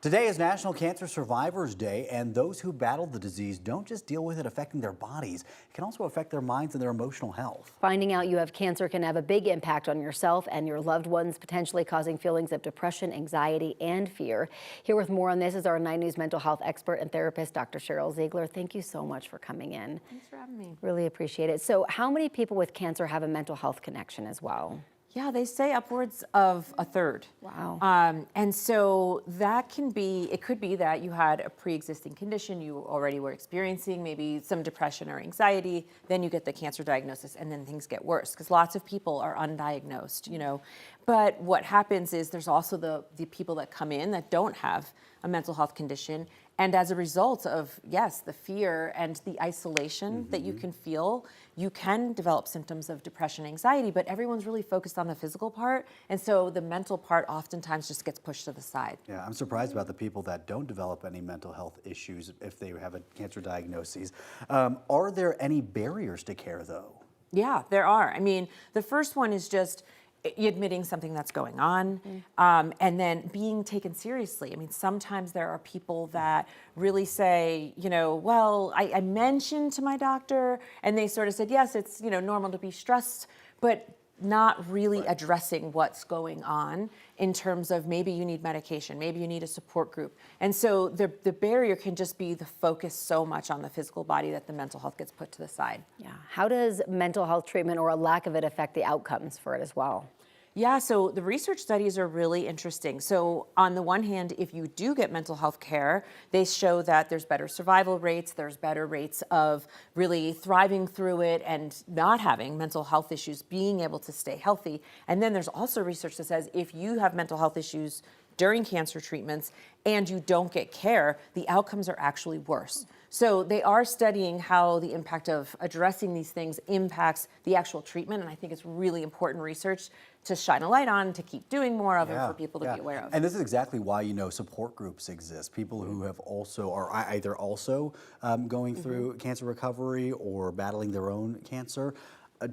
Today is National Cancer Survivors Day, and those who battle the disease don't just deal with it affecting their bodies. It can also affect their minds and their emotional health. Finding out you have cancer can have a big impact on yourself and your loved ones, potentially causing feelings of depression, anxiety, and fear. Here with more on this is our 9 News mental health expert and therapist, Dr. Cheryl Ziegler. Thank you so much for coming in. Thanks for having me. Really appreciate it. So how many people with cancer have a mental health connection as well? Yeah, they say upwards of a third. Wow. And so that can be, it could be that you had a pre-existing condition, you already were experiencing maybe some depression or anxiety, then you get the cancer diagnosis and then things get worse because lots of people are undiagnosed, you know. But what happens is there's also the people that come in that don't have a mental health condition. And as a result of, yes, the fear and the isolation that you can feel, you can develop symptoms of depression, anxiety, but everyone's really focused on the physical part. And so the mental part oftentimes just gets pushed to the side. Yeah, I'm surprised about the people that don't develop any mental health issues if they have a cancer diagnosis. Are there any barriers to care, though? Yeah, there are. I mean, the first one is just admitting something that's going on, and then being taken seriously. I mean, sometimes there are people that really say, you know, well, I mentioned to my doctor, and they sort of said, yes, it's, you know, normal to be stressed, but not really addressing what's going on in terms of maybe you need medication, maybe you need a support group. And so the barrier can just be the focus so much on the physical body that the mental health gets put to the side. Yeah. How does mental health treatment or a lack of it affect the outcomes for it as well? Yeah, so the research studies are really interesting. So on the one hand, if you do get mental health care, they show that there's better survival rates, there's better rates of really thriving through it and not having mental health issues, being able to stay healthy. And then there's also research that says if you have mental health issues during cancer treatments and you don't get care, the outcomes are actually worse. So they are studying how the impact of addressing these things impacts the actual treatment, and I think it's really important research to shine a light on, to keep doing more of, and for people to be aware of. And this is exactly why, you know, support groups exist. People who have also, are either also going through cancer recovery or battling their own cancer,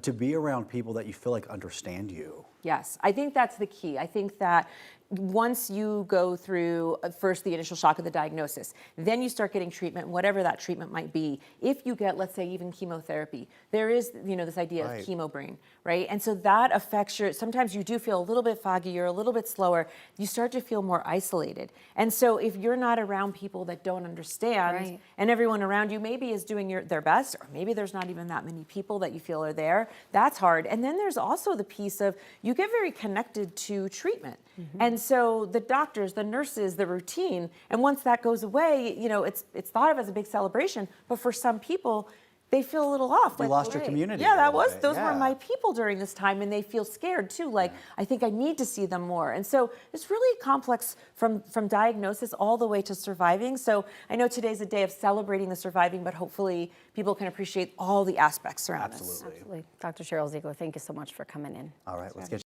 to be around people that you feel like understand you. Yes, I think that's the key. I think that once you go through first the initial shock of the diagnosis, then you start getting treatment, whatever that treatment might be. If you get, let's say, even chemotherapy, there is, you know, this idea of chemo brain, right? And so that affects your, sometimes you do feel a little bit foggy, you're a little bit slower, you start to feel more isolated. And so if you're not around people that don't understand, and everyone around you maybe is doing their best, or maybe there's not even that many people that you feel are there, that's hard. And then there's also the piece of, you get very connected to treatment. And so the doctors, the nurses, the routine, and once that goes away, you know, it's thought of as a big celebration, but for some people, they feel a little off. You lost your community. Yeah, those were my people during this time, and they feel scared too. Like, I think I need to see them more. And so it's really complex from diagnosis all the way to surviving. So I know today's a day of celebrating the surviving, but hopefully people can appreciate all the aspects around this. Absolutely. Dr. Cheryl Ziegler, thank you so much for coming in. All right, let's get